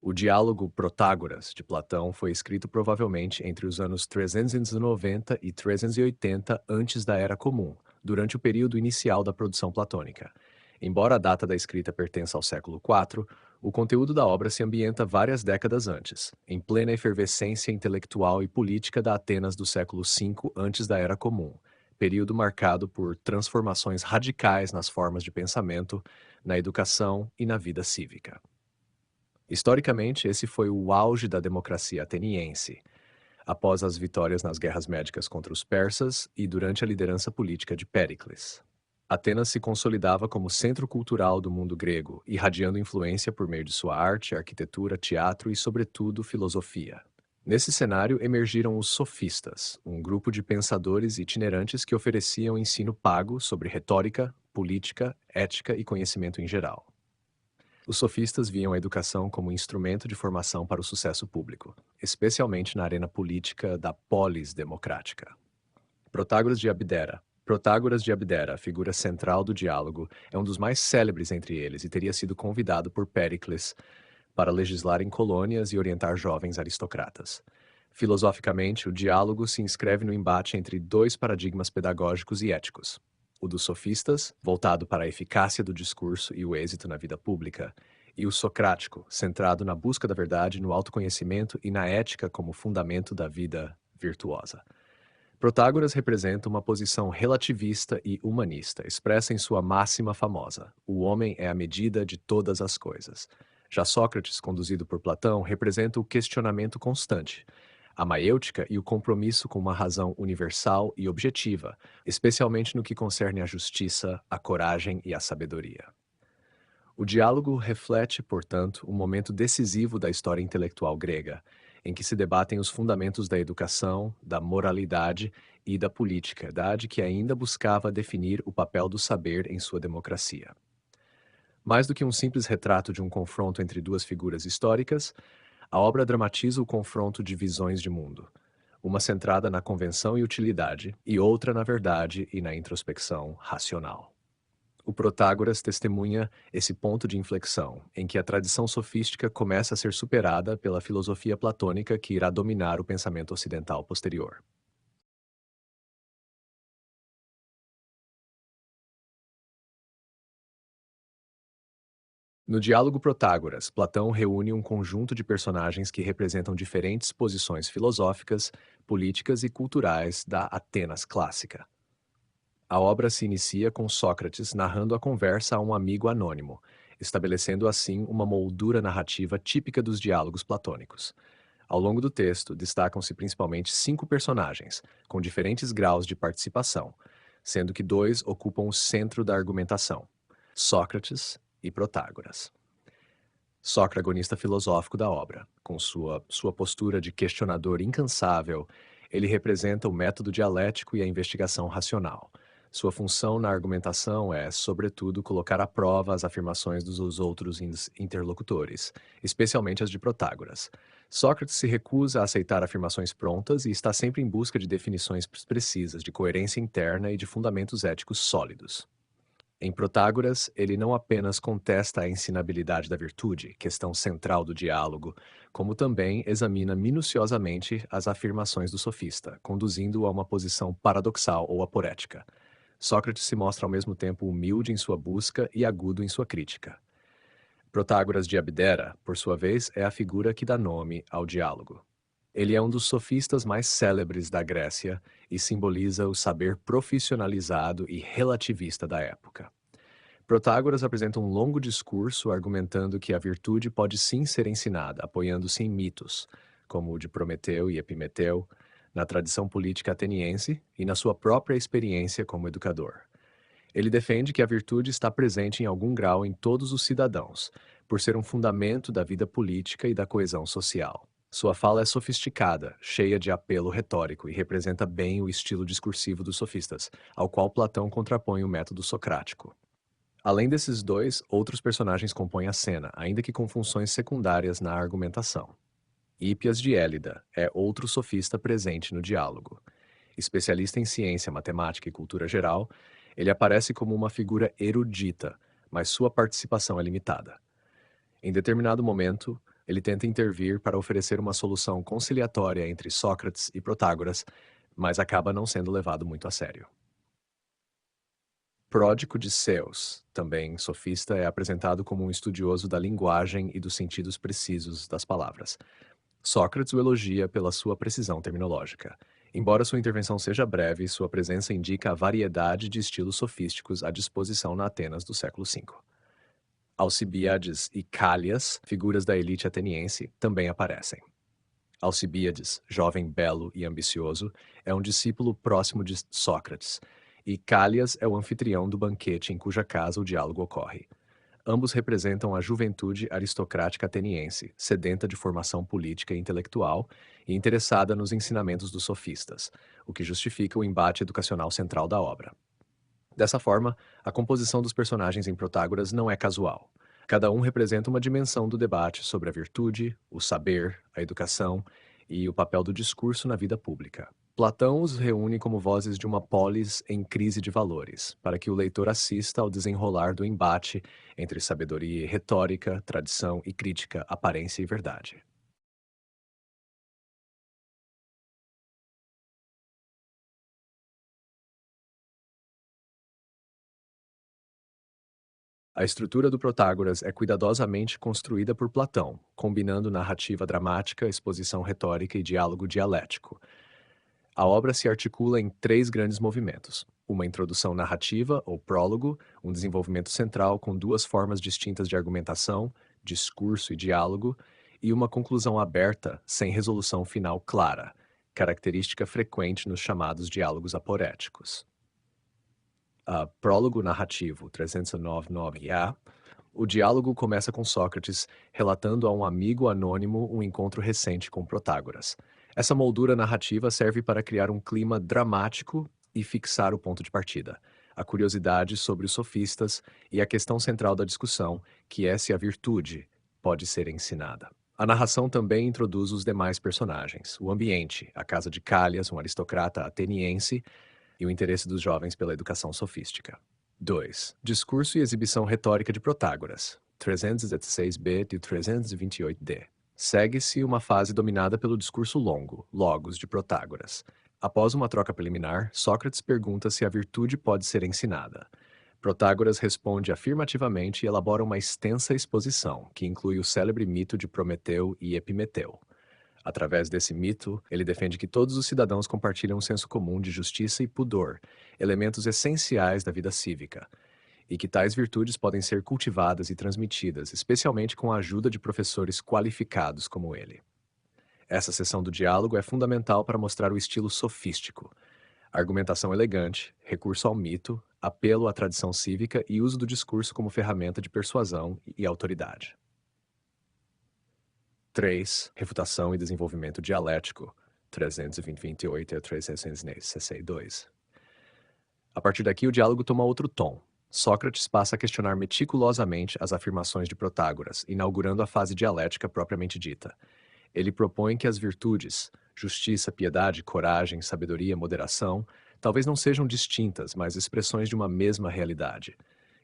O diálogo Protágoras, de Platão, foi escrito provavelmente entre os anos 390 e 380 antes da Era Comum, durante o período inicial da produção platônica. Embora a data da escrita pertença ao século IV, o conteúdo da obra se ambienta várias décadas antes, em plena efervescência intelectual e política da Atenas do século V antes da Era Comum, período marcado por transformações radicais nas formas de pensamento, na educação e na vida cívica. Historicamente, esse foi o auge da democracia ateniense, após as vitórias nas guerras médicas contra os persas e durante a liderança política de Péricles. Atenas se consolidava como centro cultural do mundo grego, irradiando influência por meio de sua arte, arquitetura, teatro e, sobretudo, filosofia. Nesse cenário emergiram os sofistas, um grupo de pensadores itinerantes que ofereciam ensino pago sobre retórica, política, ética e conhecimento em geral. Os sofistas viam a educação como instrumento de formação para o sucesso público, especialmente na arena política da polis democrática. Protágoras de Abdera. Protágoras de Abdera, a figura central do diálogo, é um dos mais célebres entre eles e teria sido convidado por Péricles para legislar em colônias e orientar jovens aristocratas. Filosoficamente, o diálogo se inscreve no embate entre dois paradigmas pedagógicos e éticos: o dos sofistas, voltado para a eficácia do discurso e o êxito na vida pública, e o socrático, centrado na busca da verdade, no autoconhecimento e na ética como fundamento da vida virtuosa. Protágoras representa uma posição relativista e humanista, expressa em sua máxima famosa: o homem é a medida de todas as coisas. Já Sócrates, conduzido por Platão, representa o questionamento constante, a maêutica e o compromisso com uma razão universal e objetiva, especialmente no que concerne à justiça, à coragem e à sabedoria. O diálogo reflete, portanto, um momento decisivo da história intelectual grega, em que se debatem os fundamentos da educação, da moralidade e da política, idade que ainda buscava definir o papel do saber em sua democracia. Mais do que um simples retrato de um confronto entre duas figuras históricas, a obra dramatiza o confronto de visões de mundo, uma centrada na convenção e utilidade, e outra na verdade e na introspecção racional. O Protágoras testemunha esse ponto de inflexão, em que a tradição sofística começa a ser superada pela filosofia platônica que irá dominar o pensamento ocidental posterior. No diálogo Protágoras, Platão reúne um conjunto de personagens que representam diferentes posições filosóficas, políticas e culturais da Atenas clássica. A obra se inicia com Sócrates narrando a conversa a um amigo anônimo, estabelecendo assim uma moldura narrativa típica dos diálogos platônicos. Ao longo do texto, destacam-se principalmente 5 personagens, com diferentes graus de participação, sendo que dois ocupam o centro da argumentação: Sócrates e Protágoras. Socragonista filosófico da obra, com sua postura de questionador incansável, ele representa o método dialético e a investigação racional. Sua função na argumentação é, sobretudo, colocar à prova as afirmações dos outros interlocutores, especialmente as de Protágoras. Sócrates se recusa a aceitar afirmações prontas e está sempre em busca de definições precisas, de coerência interna e de fundamentos éticos sólidos. Em Protágoras, ele não apenas contesta a ensinabilidade da virtude, questão central do diálogo, como também examina minuciosamente as afirmações do sofista, conduzindo-o a uma posição paradoxal ou aporética. Sócrates se mostra ao mesmo tempo humilde em sua busca e agudo em sua crítica. Protágoras de Abdera, por sua vez, é a figura que dá nome ao diálogo. Ele é um dos sofistas mais célebres da Grécia e simboliza o saber profissionalizado e relativista da época. Protágoras apresenta um longo discurso argumentando que a virtude pode sim ser ensinada, apoiando-se em mitos, como o de Prometeu e Epimeteu, na tradição política ateniense e na sua própria experiência como educador. Ele defende que a virtude está presente em algum grau em todos os cidadãos, por ser um fundamento da vida política e da coesão social. Sua fala é sofisticada, cheia de apelo retórico e representa bem o estilo discursivo dos sofistas, ao qual Platão contrapõe o método socrático. Além desses dois, outros personagens compõem a cena, ainda que com funções secundárias na argumentação. Hípias de Élida é outro sofista presente no diálogo. Especialista em ciência, matemática e cultura geral, ele aparece como uma figura erudita, mas sua participação é limitada. Em determinado momento, Ele tenta intervir para oferecer uma solução conciliatória entre Sócrates e Protágoras, mas acaba não sendo levado muito a sério. Pródico de Ceos, também sofista, é apresentado como um estudioso da linguagem e dos sentidos precisos das palavras. Sócrates o elogia pela sua precisão terminológica. Embora sua intervenção seja breve, sua presença indica a variedade de estilos sofísticos à disposição na Atenas do século V. Alcibíades e Cálias, figuras da elite ateniense, também aparecem. Alcibíades, jovem belo e ambicioso, é um discípulo próximo de Sócrates, e Cálias é o anfitrião do banquete em cuja casa o diálogo ocorre. Ambos representam a juventude aristocrática ateniense, sedenta de formação política e intelectual e interessada nos ensinamentos dos sofistas, o que justifica o embate educacional central da obra. Dessa forma, a composição dos personagens em Protágoras não é casual. Cada um representa uma dimensão do debate sobre a virtude, o saber, a educação e o papel do discurso na vida pública. Platão os reúne como vozes de uma polis em crise de valores, para que o leitor assista ao desenrolar do embate entre sabedoria e retórica, tradição e crítica, aparência e verdade. A estrutura do Protágoras é cuidadosamente construída por Platão, combinando narrativa dramática, exposição retórica e diálogo dialético. A obra se articula em três grandes movimentos: uma introdução narrativa, ou prólogo, um desenvolvimento central com duas formas distintas de argumentação, discurso e diálogo, e uma conclusão aberta, sem resolução final clara, característica frequente nos chamados diálogos aporéticos. Prólogo narrativo 399A. O diálogo começa com Sócrates relatando a um amigo anônimo um encontro recente com Protágoras. Essa moldura narrativa serve para criar um clima dramático e fixar o ponto de partida, a curiosidade sobre os sofistas e a questão central da discussão, que é se a virtude pode ser ensinada. A narração também introduz os demais personagens, o ambiente, a casa de Cálias, um aristocrata ateniense, e o interesse dos jovens pela educação sofística. 2. Discurso e exibição retórica de Protágoras, 316b e 328d. Segue-se uma fase dominada pelo discurso longo, logos, de Protágoras. Após uma troca preliminar, Sócrates pergunta se a virtude pode ser ensinada. Protágoras responde afirmativamente e elabora uma extensa exposição, que inclui o célebre mito de Prometeu e Epimeteu. Através desse mito, ele defende que todos os cidadãos compartilham um senso comum de justiça e pudor, elementos essenciais da vida cívica, e que tais virtudes podem ser cultivadas e transmitidas, especialmente com a ajuda de professores qualificados como ele. Essa seção do diálogo é fundamental para mostrar o estilo sofístico, argumentação elegante, recurso ao mito, apelo à tradição cívica e uso do discurso como ferramenta de persuasão e autoridade. 3. Refutação e desenvolvimento dialético, 328 a 362. A partir daqui, o diálogo toma outro tom. Sócrates passa a questionar meticulosamente as afirmações de Protágoras, inaugurando a fase dialética propriamente dita. Ele propõe que as virtudes, justiça, piedade, coragem, sabedoria, moderação, talvez não sejam distintas, mas expressões de uma mesma realidade.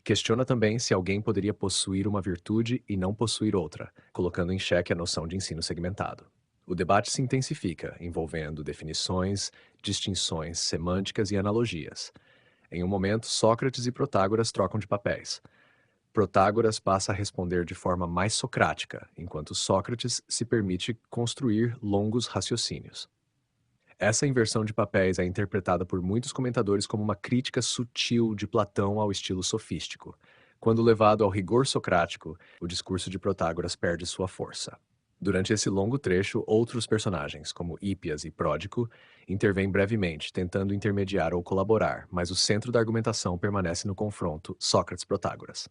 Questiona também se alguém poderia possuir uma virtude e não possuir outra, colocando em xeque a noção de ensino segmentado. O debate se intensifica, envolvendo definições, distinções, semânticas e analogias. Em um momento, Sócrates e Protágoras trocam de papéis. Protágoras passa a responder de forma mais socrática, enquanto Sócrates se permite construir longos raciocínios. Essa inversão de papéis é interpretada por muitos comentadores como uma crítica sutil de Platão ao estilo sofístico. Quando levado ao rigor socrático, o discurso de Protágoras perde sua força. Durante esse longo trecho, outros personagens, como Hípias e Pródico, intervêm brevemente, tentando intermediar ou colaborar, mas o centro da argumentação permanece no confronto Sócrates-Protágoras.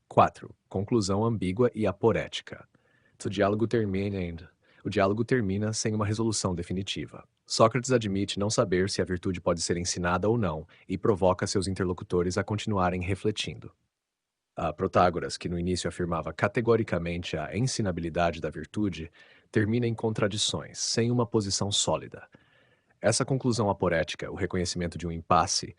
4. Conclusão ambígua e aporética. O diálogo termina sem uma resolução definitiva. Sócrates admite não saber se a virtude pode ser ensinada ou não e provoca seus interlocutores a continuarem refletindo. A Protágoras, que no início afirmava categoricamente a ensinabilidade da virtude, termina em contradições, sem uma posição sólida. Essa conclusão aporética, o reconhecimento de um impasse,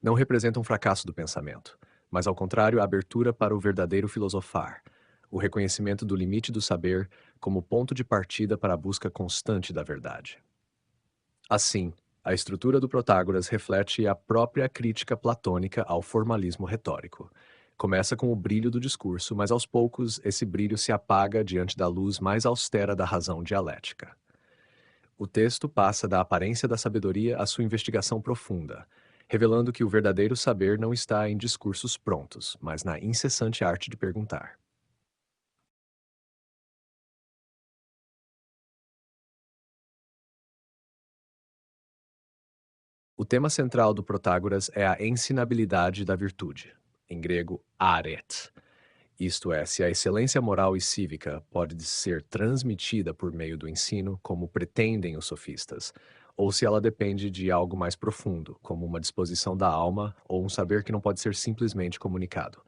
não representa um fracasso do pensamento, mas ao contrário a abertura para o verdadeiro filosofar, o reconhecimento do limite do saber como ponto de partida para a busca constante da verdade. Assim, a estrutura do Protágoras reflete a própria crítica platônica ao formalismo retórico. Começa com o brilho do discurso, mas aos poucos esse brilho se apaga diante da luz mais austera da razão dialética. O texto passa da aparência da sabedoria à sua investigação profunda, revelando que o verdadeiro saber não está em discursos prontos, mas na incessante arte de perguntar. O tema central do Protágoras é a ensinabilidade da virtude, em grego, aret. Isto é, se a excelência moral e cívica pode ser transmitida por meio do ensino, como pretendem os sofistas, ou se ela depende de algo mais profundo, como uma disposição da alma ou um saber que não pode ser simplesmente comunicado.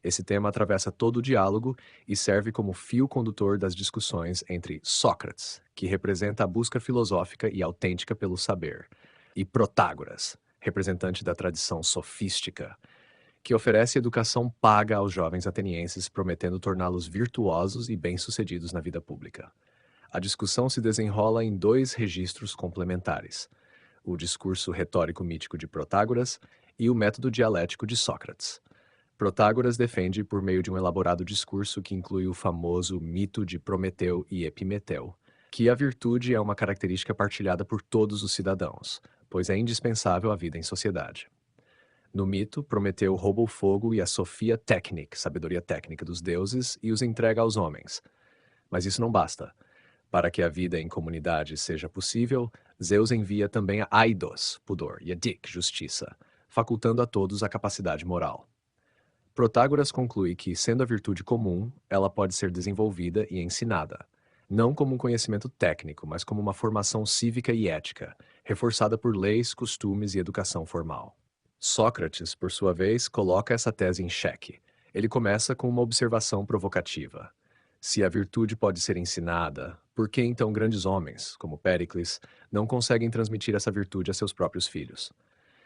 Esse tema atravessa todo o diálogo e serve como fio condutor das discussões entre Sócrates, que representa a busca filosófica e autêntica pelo saber, e Protágoras, representante da tradição sofística, que oferece educação paga aos jovens atenienses, prometendo torná-los virtuosos e bem-sucedidos na vida pública. A discussão se desenrola em dois registros complementares: o discurso retórico mítico de Protágoras e o método dialético de Sócrates. Protágoras defende, por meio de um elaborado discurso que inclui o famoso mito de Prometeu e Epimeteu, que a virtude é uma característica partilhada por todos os cidadãos, pois é indispensável à vida em sociedade. No mito, Prometeu rouba o fogo e a Sophia Technic, sabedoria técnica dos deuses, e os entrega aos homens. Mas isso não basta. Para que a vida em comunidade seja possível, Zeus envia também a Aidos, pudor, e a Dik, justiça, facultando a todos a capacidade moral. Protágoras conclui que, sendo a virtude comum, ela pode ser desenvolvida e ensinada, não como um conhecimento técnico, mas como uma formação cívica e ética, reforçada por leis, costumes e educação formal. Sócrates, por sua vez, coloca essa tese em xeque. Ele começa com uma observação provocativa. Se a virtude pode ser ensinada, por que então grandes homens, como Péricles, não conseguem transmitir essa virtude a seus próprios filhos?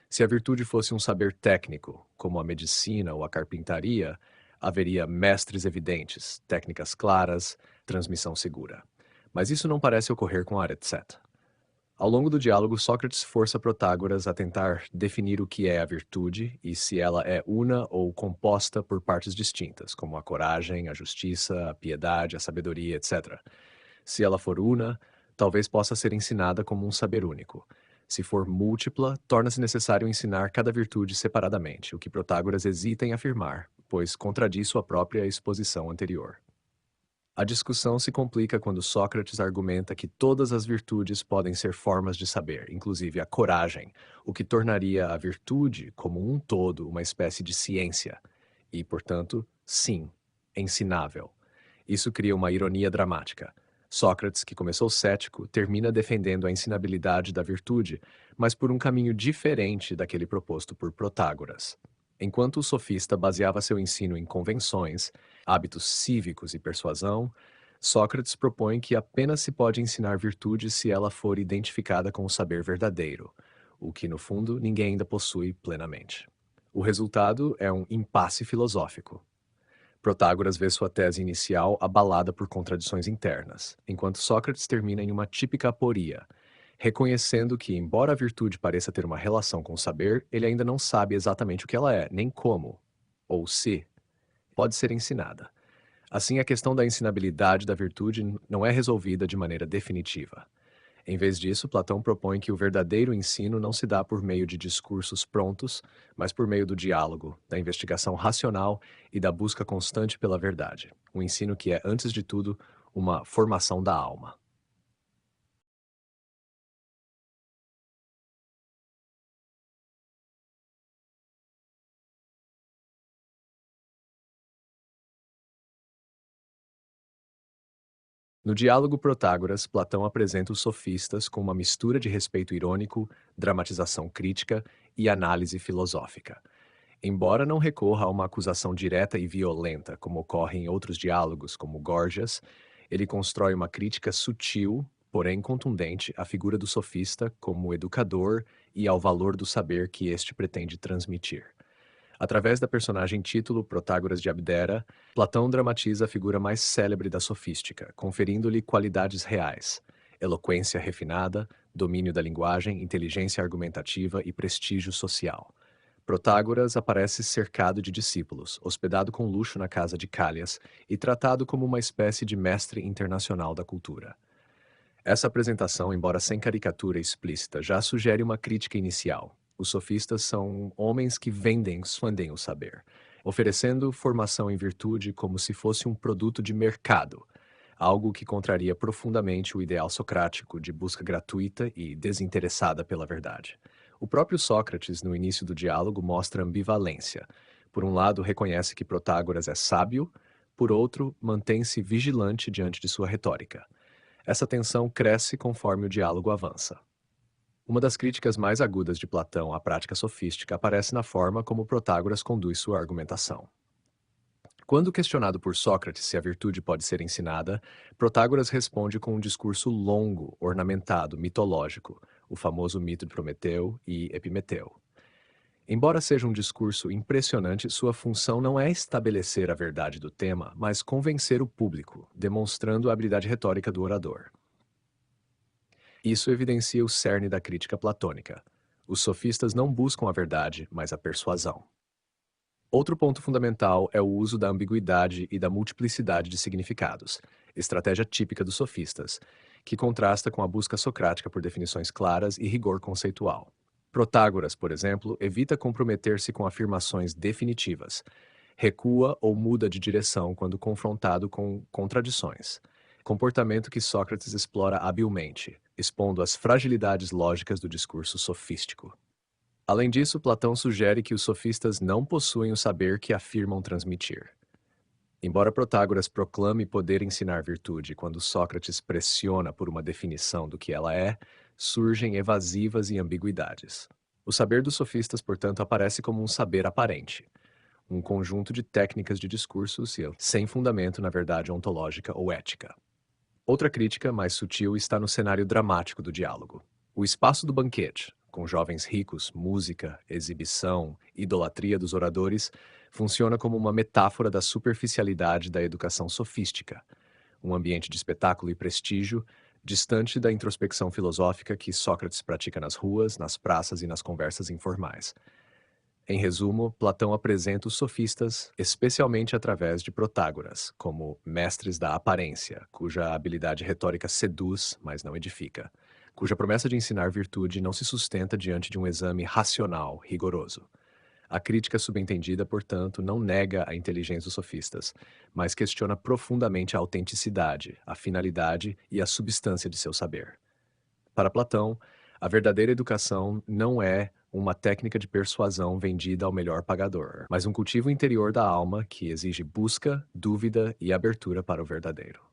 Se a virtude fosse um saber técnico, como a medicina ou a carpintaria, haveria mestres evidentes, técnicas claras, transmissão segura. Mas isso não parece ocorrer com Aretset. Ao longo do diálogo, Sócrates força Protágoras a tentar definir o que é a virtude e se ela é una ou composta por partes distintas, como a coragem, a justiça, a piedade, a sabedoria, etc. Se ela for una, talvez possa ser ensinada como um saber único. Se for múltipla, torna-se necessário ensinar cada virtude separadamente, o que Protágoras hesita em afirmar, pois contradiz sua própria exposição anterior. A discussão se complica quando Sócrates argumenta que todas as virtudes podem ser formas de saber, inclusive a coragem, o que tornaria a virtude, como um todo, uma espécie de ciência e, portanto, sim, ensinável. Isso cria uma ironia dramática. Sócrates, que começou cético, termina defendendo a ensinabilidade da virtude, mas por um caminho diferente daquele proposto por Protágoras. Enquanto o sofista baseava seu ensino em convenções, hábitos cívicos e persuasão, Sócrates propõe que apenas se pode ensinar virtude se ela for identificada com o saber verdadeiro, o que, no fundo, ninguém ainda possui plenamente. O resultado é um impasse filosófico. Protágoras vê sua tese inicial abalada por contradições internas, enquanto Sócrates termina em uma típica aporia, reconhecendo que, embora a virtude pareça ter uma relação com o saber, ele ainda não sabe exatamente o que ela é, nem como, ou se, pode ser ensinada. Assim, a questão da ensinabilidade da virtude não é resolvida de maneira definitiva. Em vez disso, Platão propõe que o verdadeiro ensino não se dá por meio de discursos prontos, mas por meio do diálogo, da investigação racional e da busca constante pela verdade. Um ensino que é, antes de tudo, uma formação da alma. No diálogo Protágoras, Platão apresenta os sofistas com uma mistura de respeito irônico, dramatização crítica e análise filosófica. Embora não recorra a uma acusação direta e violenta, como ocorre em outros diálogos, como Górgias, ele constrói uma crítica sutil, porém contundente, à figura do sofista como educador e ao valor do saber que este pretende transmitir. Através da personagem título Protágoras de Abdera, Platão dramatiza a figura mais célebre da sofística, conferindo-lhe qualidades reais: eloquência refinada, domínio da linguagem, inteligência argumentativa e prestígio social. Protágoras aparece cercado de discípulos, hospedado com luxo na casa de Cálias e tratado como uma espécie de mestre internacional da cultura. Essa apresentação, embora sem caricatura explícita, já sugere uma crítica inicial. Os sofistas são homens que vendem o saber, oferecendo formação em virtude como se fosse um produto de mercado, algo que contraria profundamente o ideal socrático de busca gratuita e desinteressada pela verdade. O próprio Sócrates, no início do diálogo, mostra ambivalência. Por um lado, reconhece que Protágoras é sábio, por outro, mantém-se vigilante diante de sua retórica. Essa tensão cresce conforme o diálogo avança. Uma das críticas mais agudas de Platão à prática sofística aparece na forma como Protágoras conduz sua argumentação. Quando questionado por Sócrates se a virtude pode ser ensinada, Protágoras responde com um discurso longo, ornamentado, mitológico, o famoso mito de Prometeu e Epimeteu. Embora seja um discurso impressionante, sua função não é estabelecer a verdade do tema, mas convencer o público, demonstrando a habilidade retórica do orador. Isso evidencia o cerne da crítica platônica. Os sofistas não buscam a verdade, mas a persuasão. Outro ponto fundamental é o uso da ambiguidade e da multiplicidade de significados, estratégia típica dos sofistas, que contrasta com a busca socrática por definições claras e rigor conceitual. Protágoras, por exemplo, evita comprometer-se com afirmações definitivas, recua ou muda de direção quando confrontado com contradições, comportamento que Sócrates explora habilmente, expondo as fragilidades lógicas do discurso sofístico. Além disso, Platão sugere que os sofistas não possuem o saber que afirmam transmitir. Embora Protágoras proclame poder ensinar virtude quando Sócrates pressiona por uma definição do que ela é, surgem evasivas e ambiguidades. O saber dos sofistas, portanto, aparece como um saber aparente, um conjunto de técnicas de discursos sem fundamento na verdade ontológica ou ética. Outra crítica, mais sutil, está no cenário dramático do diálogo. O espaço do banquete, com jovens ricos, música, exibição, idolatria dos oradores, funciona como uma metáfora da superficialidade da educação sofística, um ambiente de espetáculo e prestígio, distante da introspecção filosófica que Sócrates pratica nas ruas, nas praças e nas conversas informais. Em resumo, Platão apresenta os sofistas, especialmente através de Protágoras, como mestres da aparência, cuja habilidade retórica seduz, mas não edifica, cuja promessa de ensinar virtude não se sustenta diante de um exame racional, rigoroso. A crítica subentendida, portanto, não nega a inteligência dos sofistas, mas questiona profundamente a autenticidade, a finalidade e a substância de seu saber. Para Platão, a verdadeira educação não é uma técnica de persuasão vendida ao melhor pagador, mas um cultivo interior da alma que exige busca, dúvida e abertura para o verdadeiro.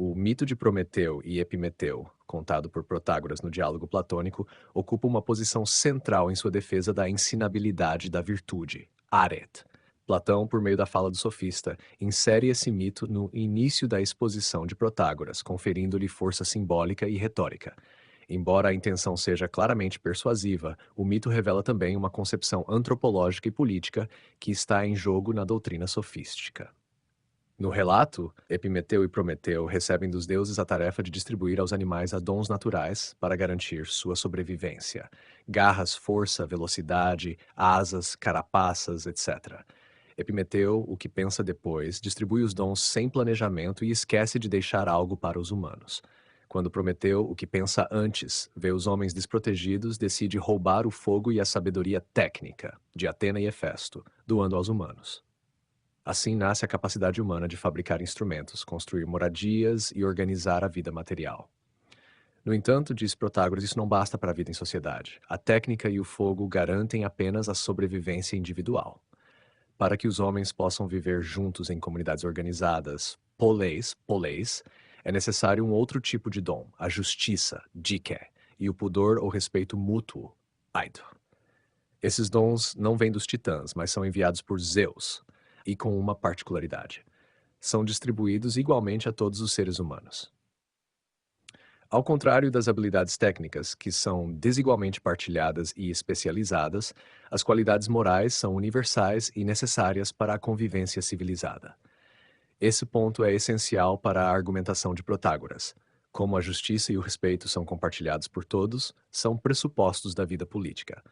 O mito de Prometeu e Epimeteu, contado por Protágoras no diálogo platônico, ocupa uma posição central em sua defesa da ensinabilidade da virtude, aret. Platão, por meio da fala do sofista, insere esse mito no início da exposição de Protágoras, conferindo-lhe força simbólica e retórica. Embora a intenção seja claramente persuasiva, o mito revela também uma concepção antropológica e política que está em jogo na doutrina sofística. No relato, Epimeteu e Prometeu recebem dos deuses a tarefa de distribuir aos animais dons naturais para garantir sua sobrevivência: garras, força, velocidade, asas, carapaças, etc. Epimeteu, o que pensa depois, distribui os dons sem planejamento e esquece de deixar algo para os humanos. Quando Prometeu, o que pensa antes, vê os homens desprotegidos, decide roubar o fogo e a sabedoria técnica de Atena e Hefesto, doando aos humanos. Assim nasce a capacidade humana de fabricar instrumentos, construir moradias e organizar a vida material. No entanto, diz Protágoras, isso não basta para a vida em sociedade. A técnica e o fogo garantem apenas a sobrevivência individual. Para que os homens possam viver juntos em comunidades organizadas, poleis, é necessário um outro tipo de dom, a justiça, dike, e o pudor ou respeito mútuo, aido. Esses dons não vêm dos titãs, mas são enviados por Zeus, e com uma particularidade: são distribuídos igualmente a todos os seres humanos. Ao contrário das habilidades técnicas, que são desigualmente partilhadas e especializadas, as qualidades morais são universais e necessárias para a convivência civilizada. Esse ponto é essencial para a argumentação de Protágoras. Como a justiça e o respeito são compartilhados por todos, são pressupostos da vida política.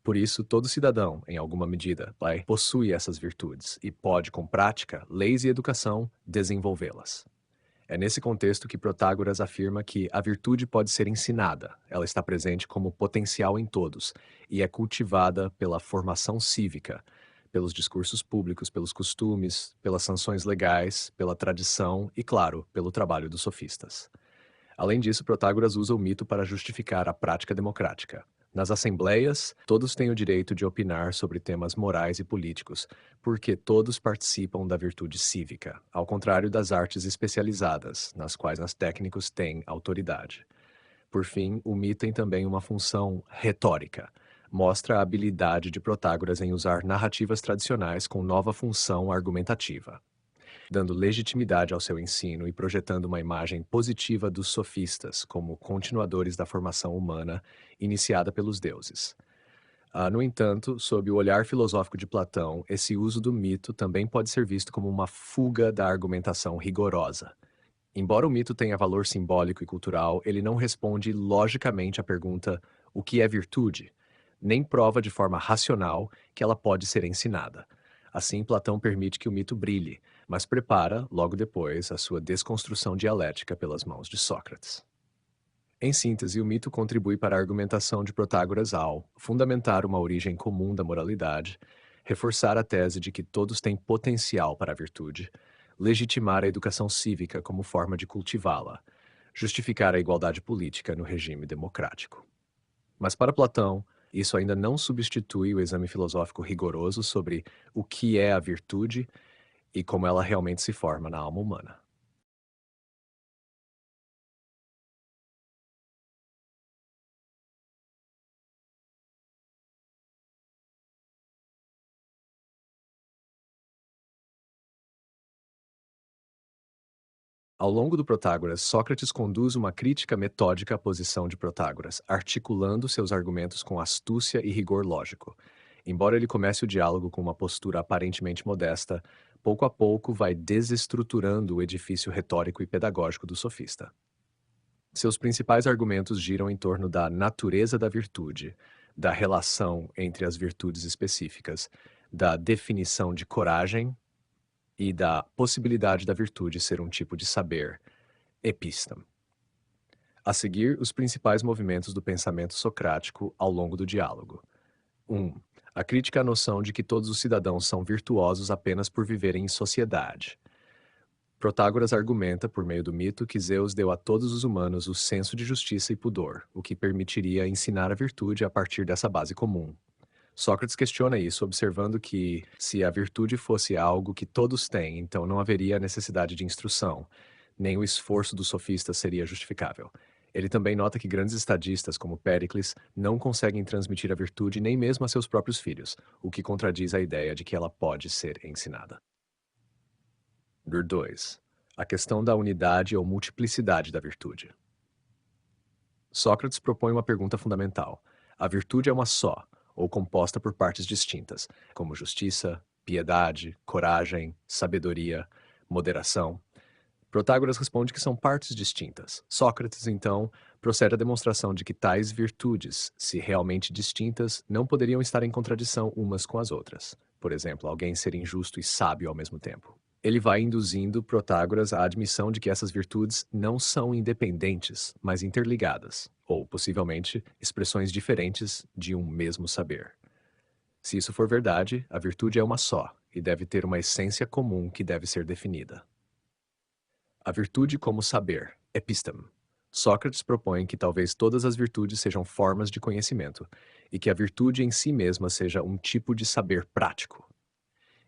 Por isso, todo cidadão, em alguma medida, possui essas virtudes e pode, com prática, leis e educação, desenvolvê-las. É nesse contexto que Protágoras afirma que a virtude pode ser ensinada, ela está presente como potencial em todos e é cultivada pela formação cívica, pelos discursos públicos, pelos costumes, pelas sanções legais, pela tradição e, claro, pelo trabalho dos sofistas. Além disso, Protágoras usa o mito para justificar a prática democrática. Nas assembleias, todos têm o direito de opinar sobre temas morais e políticos, porque todos participam da virtude cívica, ao contrário das artes especializadas, nas quais os técnicos têm autoridade. Por fim, o mito tem também uma função retórica. Mostra a habilidade de Protágoras em usar narrativas tradicionais com nova função argumentativa, dando legitimidade ao seu ensino e projetando uma imagem positiva dos sofistas como continuadores da formação humana iniciada pelos deuses. No entanto, sob o olhar filosófico de Platão, esse uso do mito também pode ser visto como uma fuga da argumentação rigorosa. Embora o mito tenha valor simbólico e cultural, ele não responde logicamente à pergunta: o que é virtude? Nem prova de forma racional que ela pode ser ensinada. Assim, Platão permite que o mito brilhe, mas prepara, logo depois, a sua desconstrução dialética pelas mãos de Sócrates. Em síntese, o mito contribui para a argumentação de Protágoras ao fundamentar uma origem comum da moralidade, reforçar a tese de que todos têm potencial para a virtude, legitimar a educação cívica como forma de cultivá-la, justificar a igualdade política no regime democrático. Mas para Platão, isso ainda não substitui o exame filosófico rigoroso sobre o que é a virtude e como ela realmente se forma na alma humana. Ao longo do Protágoras, Sócrates conduz uma crítica metódica à posição de Protágoras, articulando seus argumentos com astúcia e rigor lógico. Embora ele comece o diálogo com uma postura aparentemente modesta, pouco a pouco vai desestruturando o edifício retórico e pedagógico do sofista. Seus principais argumentos giram em torno da natureza da virtude, da relação entre as virtudes específicas, da definição de coragem e da possibilidade da virtude ser um tipo de saber, episteme. A seguir, os principais movimentos do pensamento socrático ao longo do diálogo. 1. A crítica à noção de que todos os cidadãos são virtuosos apenas por viverem em sociedade. Protágoras argumenta, por meio do mito, que Zeus deu a todos os humanos o senso de justiça e pudor, o que permitiria ensinar a virtude a partir dessa base comum. Sócrates questiona isso, observando que, se a virtude fosse algo que todos têm, então não haveria necessidade de instrução, nem o esforço dos sofistas seria justificável. Ele também nota que grandes estadistas, como Péricles, não conseguem transmitir a virtude nem mesmo a seus próprios filhos, o que contradiz a ideia de que ela pode ser ensinada. 2. A questão da unidade ou multiplicidade da virtude. Sócrates propõe uma pergunta fundamental. A virtude é uma só, ou composta por partes distintas, como justiça, piedade, coragem, sabedoria, moderação? Protágoras responde que são partes distintas. Sócrates, então, procede à demonstração de que tais virtudes, se realmente distintas, não poderiam estar em contradição umas com as outras. Por exemplo, alguém ser injusto e sábio ao mesmo tempo. Ele vai induzindo Protágoras à admissão de que essas virtudes não são independentes, mas interligadas, ou, possivelmente, expressões diferentes de um mesmo saber. Se isso for verdade, a virtude é uma só, e deve ter uma essência comum que deve ser definida. A virtude como saber, episteme. Sócrates propõe que talvez todas as virtudes sejam formas de conhecimento, e que a virtude em si mesma seja um tipo de saber prático.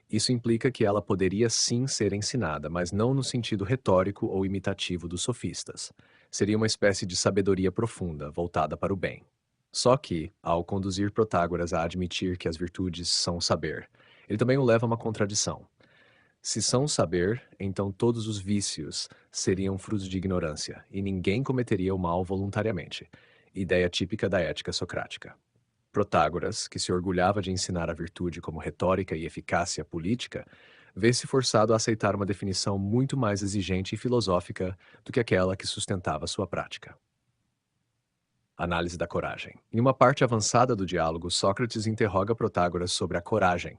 Isso implica que ela poderia sim ser ensinada, mas não no sentido retórico ou imitativo dos sofistas. Seria uma espécie de sabedoria profunda, voltada para o bem. Só que, ao conduzir Protágoras a admitir que as virtudes são saber, ele também o leva a uma contradição. Se são saber, então todos os vícios seriam frutos de ignorância, e ninguém cometeria o mal voluntariamente. Ideia típica da ética socrática. Protágoras, que se orgulhava de ensinar a virtude como retórica e eficácia política, vê-se forçado a aceitar uma definição muito mais exigente e filosófica do que aquela que sustentava sua prática. Análise da coragem. Em uma parte avançada do diálogo, Sócrates interroga Protágoras sobre a coragem,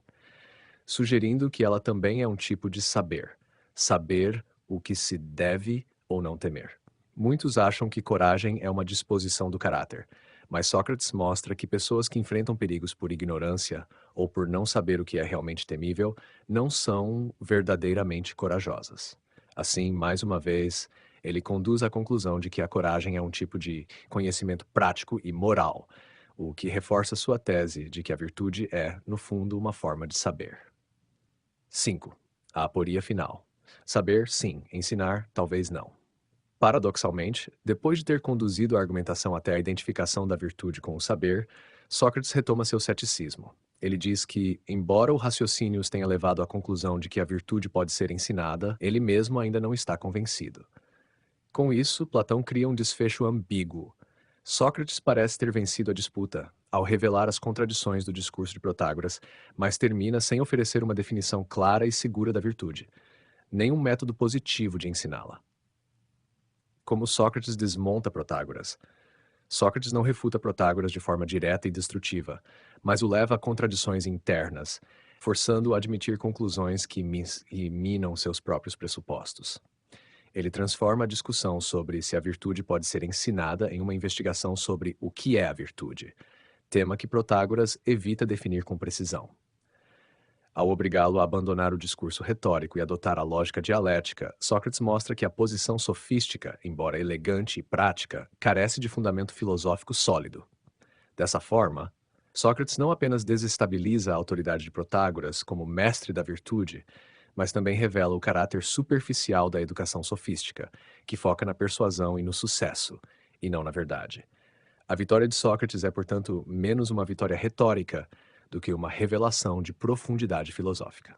sugerindo que ela também é um tipo de saber. Saber o que se deve ou não temer. Muitos acham que coragem é uma disposição do caráter, mas Sócrates mostra que pessoas que enfrentam perigos por ignorância ou por não saber o que é realmente temível não são verdadeiramente corajosas. Assim, mais uma vez, ele conduz à conclusão de que a coragem é um tipo de conhecimento prático e moral, o que reforça sua tese de que a virtude é, no fundo, uma forma de saber. 5. A aporia final. Saber, sim. Ensinar, talvez não. Paradoxalmente, depois de ter conduzido a argumentação até a identificação da virtude com o saber, Sócrates retoma seu ceticismo. Ele diz que, embora o raciocínio os tenha levado à conclusão de que a virtude pode ser ensinada, ele mesmo ainda não está convencido. Com isso, Platão cria um desfecho ambíguo. Sócrates parece ter vencido a disputa, ao revelar as contradições do discurso de Protágoras, mas termina sem oferecer uma definição clara e segura da virtude, nem um método positivo de ensiná-la. Como Sócrates desmonta Protágoras. Sócrates não refuta Protágoras de forma direta e destrutiva, mas o leva a contradições internas, forçando-o a admitir conclusões que minam seus próprios pressupostos. Ele transforma a discussão sobre se a virtude pode ser ensinada em uma investigação sobre o que é a virtude, tema que Protágoras evita definir com precisão. Ao obrigá-lo a abandonar o discurso retórico e adotar a lógica dialética, Sócrates mostra que a posição sofística, embora elegante e prática, carece de fundamento filosófico sólido. Dessa forma, Sócrates não apenas desestabiliza a autoridade de Protágoras como mestre da virtude, mas também revela o caráter superficial da educação sofística, que foca na persuasão e no sucesso, e não na verdade. A vitória de Sócrates é, portanto, menos uma vitória retórica do que uma revelação de profundidade filosófica.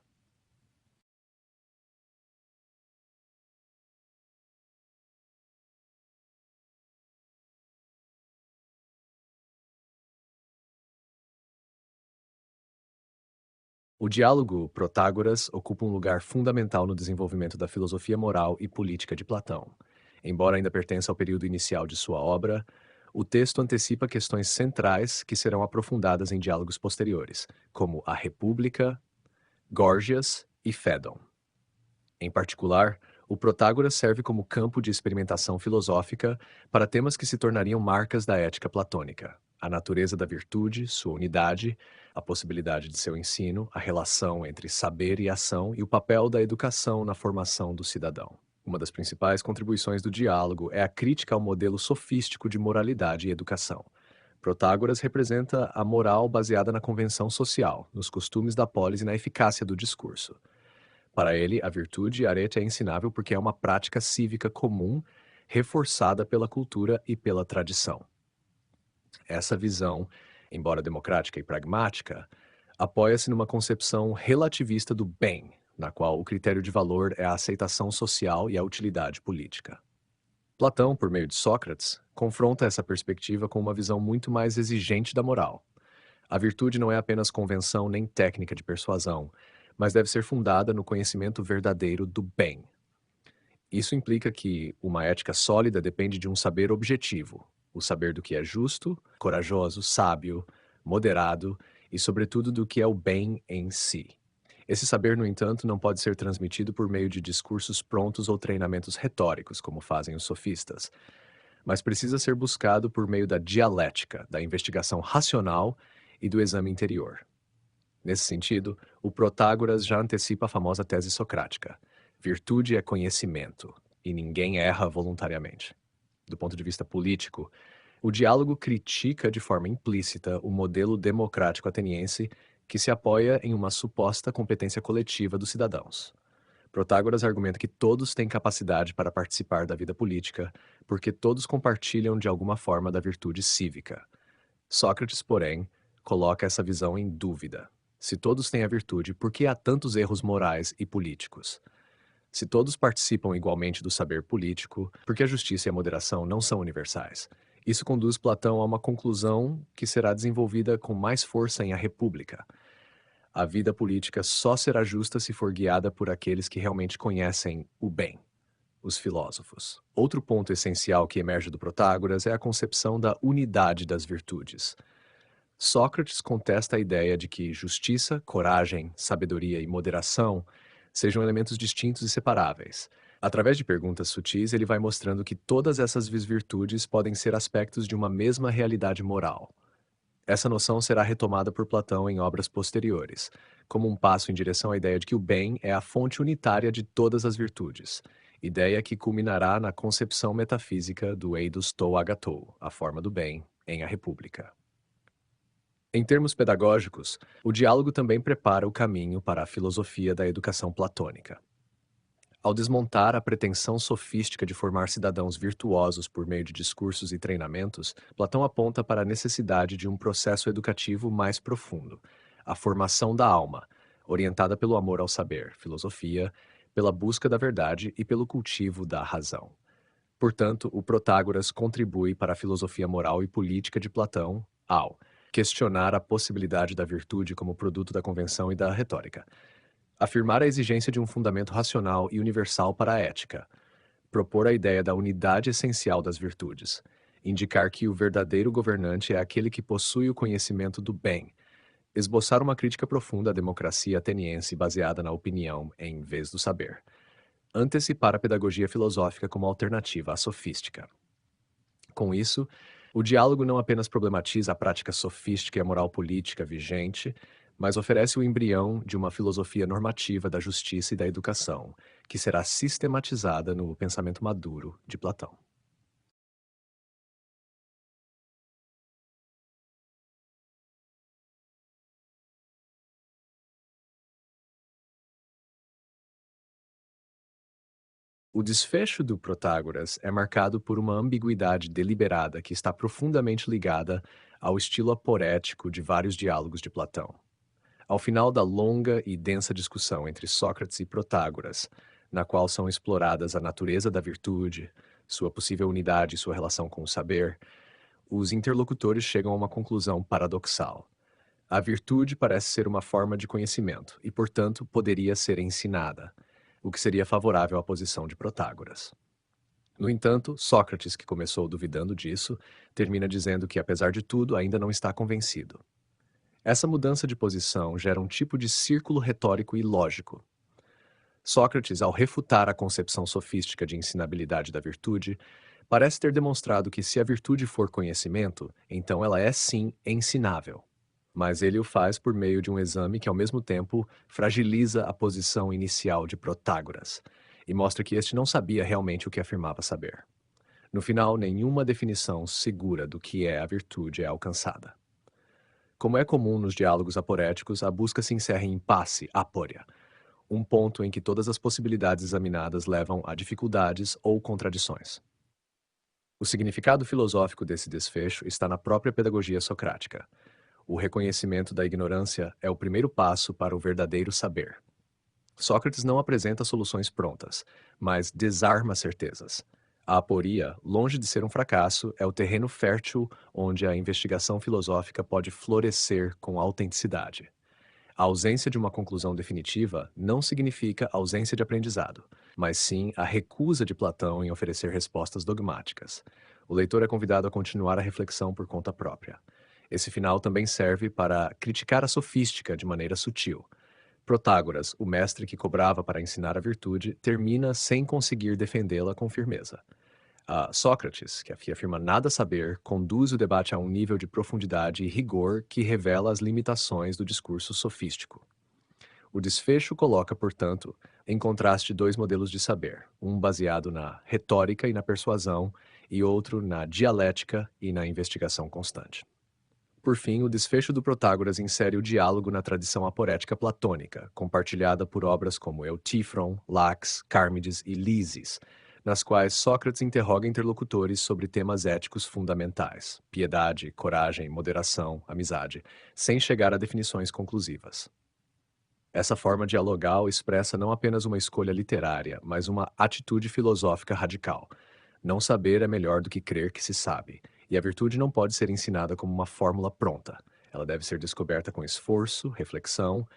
O diálogo Protágoras ocupa um lugar fundamental no desenvolvimento da filosofia moral e política de Platão. Embora ainda pertença ao período inicial de sua obra, o texto antecipa questões centrais que serão aprofundadas em diálogos posteriores, como a República, Górgias e Fédon. Em particular, o Protágoras serve como campo de experimentação filosófica para temas que se tornariam marcas da ética platônica: a natureza da virtude, sua unidade, a possibilidade de seu ensino, a relação entre saber e ação e o papel da educação na formação do cidadão. Uma das principais contribuições do diálogo é a crítica ao modelo sofístico de moralidade e educação. Protágoras representa a moral baseada na convenção social, nos costumes da polis e na eficácia do discurso. Para ele, a virtude arete é ensinável porque é uma prática cívica comum, reforçada pela cultura e pela tradição. Essa visão, embora democrática e pragmática, apoia-se numa concepção relativista do bem, na qual o critério de valor é a aceitação social e a utilidade política. Platão, por meio de Sócrates, confronta essa perspectiva com uma visão muito mais exigente da moral. A virtude não é apenas convenção nem técnica de persuasão, mas deve ser fundada no conhecimento verdadeiro do bem. Isso implica que uma ética sólida depende de um saber objetivo, o saber do que é justo, corajoso, sábio, moderado e, sobretudo, do que é o bem em si. Esse saber, no entanto, não pode ser transmitido por meio de discursos prontos ou treinamentos retóricos, como fazem os sofistas, mas precisa ser buscado por meio da dialética, da investigação racional e do exame interior. Nesse sentido, o Protágoras já antecipa a famosa tese socrática: virtude é conhecimento, e ninguém erra voluntariamente. Do ponto de vista político, o diálogo critica de forma implícita o modelo democrático ateniense que se apoia em uma suposta competência coletiva dos cidadãos. Protágoras argumenta que todos têm capacidade para participar da vida política, porque todos compartilham de alguma forma da virtude cívica. Sócrates, porém, coloca essa visão em dúvida. Se todos têm a virtude, por que há tantos erros morais e políticos? Se todos participam igualmente do saber político, por que a justiça e a moderação não são universais? Isso conduz Platão a uma conclusão que será desenvolvida com mais força em A República. A vida política só será justa se for guiada por aqueles que realmente conhecem o bem, os filósofos. Outro ponto essencial que emerge do Protágoras é a concepção da unidade das virtudes. Sócrates contesta a ideia de que justiça, coragem, sabedoria e moderação sejam elementos distintos e separáveis. Através de perguntas sutis, ele vai mostrando que todas essas virtudes podem ser aspectos de uma mesma realidade moral. Essa noção será retomada por Platão em obras posteriores, como um passo em direção à ideia de que o bem é a fonte unitária de todas as virtudes, ideia que culminará na concepção metafísica do eidos tou agatou, a forma do bem, em A República. Em termos pedagógicos, o diálogo também prepara o caminho para a filosofia da educação platônica. Ao desmontar a pretensão sofística de formar cidadãos virtuosos por meio de discursos e treinamentos, Platão aponta para a necessidade de um processo educativo mais profundo, a formação da alma, orientada pelo amor ao saber, filosofia, pela busca da verdade e pelo cultivo da razão. Portanto, o Protágoras contribui para a filosofia moral e política de Platão ao questionar a possibilidade da virtude como produto da convenção e da retórica, afirmar a exigência de um fundamento racional e universal para a ética, propor a ideia da unidade essencial das virtudes, indicar que o verdadeiro governante é aquele que possui o conhecimento do bem, esboçar uma crítica profunda à democracia ateniense baseada na opinião em vez do saber, antecipar a pedagogia filosófica como alternativa à sofística. Com isso, o diálogo não apenas problematiza a prática sofística e a moral política vigente, mas oferece o embrião de uma filosofia normativa da justiça e da educação, que será sistematizada no pensamento maduro de Platão. O desfecho do Protágoras é marcado por uma ambiguidade deliberada que está profundamente ligada ao estilo aporético de vários diálogos de Platão. Ao final da longa e densa discussão entre Sócrates e Protágoras, na qual são exploradas a natureza da virtude, sua possível unidade e sua relação com o saber, os interlocutores chegam a uma conclusão paradoxal. A virtude parece ser uma forma de conhecimento e, portanto, poderia ser ensinada, o que seria favorável à posição de Protágoras. No entanto, Sócrates, que começou duvidando disso, termina dizendo que, apesar de tudo, ainda não está convencido. Essa mudança de posição gera um tipo de círculo retórico e lógico. Sócrates, ao refutar a concepção sofística de ensinabilidade da virtude, parece ter demonstrado que se a virtude for conhecimento, então ela é sim ensinável. Mas ele o faz por meio de um exame que, ao mesmo tempo, fragiliza a posição inicial de Protágoras e mostra que este não sabia realmente o que afirmava saber. No final, nenhuma definição segura do que é a virtude é alcançada. Como é comum nos diálogos aporéticos, a busca se encerra em impasse, apória, um ponto em que todas as possibilidades examinadas levam a dificuldades ou contradições. O significado filosófico desse desfecho está na própria pedagogia socrática. O reconhecimento da ignorância é o primeiro passo para o verdadeiro saber. Sócrates não apresenta soluções prontas, mas desarma certezas. A aporia, longe de ser um fracasso, é o terreno fértil onde a investigação filosófica pode florescer com autenticidade. A ausência de uma conclusão definitiva não significa ausência de aprendizado, mas sim a recusa de Platão em oferecer respostas dogmáticas. O leitor é convidado a continuar a reflexão por conta própria. Esse final também serve para criticar a sofística de maneira sutil. Protágoras, o mestre que cobrava para ensinar a virtude, termina sem conseguir defendê-la com firmeza. Sócrates, que afirma nada saber, conduz o debate a um nível de profundidade e rigor que revela as limitações do discurso sofístico. O desfecho coloca, portanto, em contraste dois modelos de saber, um baseado na retórica e na persuasão, e outro na dialética e na investigação constante. Por fim, o desfecho do Protágoras insere o diálogo na tradição aporética platônica, compartilhada por obras como Eutífron, Lax, Cármides e Lisis, nas quais Sócrates interroga interlocutores sobre temas éticos fundamentais: piedade, coragem, moderação, amizade, sem chegar a definições conclusivas. Essa forma dialogal expressa não apenas uma escolha literária, mas uma atitude filosófica radical. Não saber é melhor do que crer que se sabe, e a virtude não pode ser ensinada como uma fórmula pronta. Ela deve ser descoberta com esforço, reflexão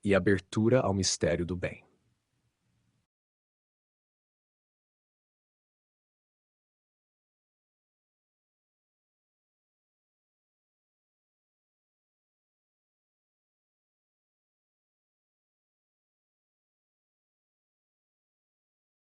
e abertura ao mistério do bem.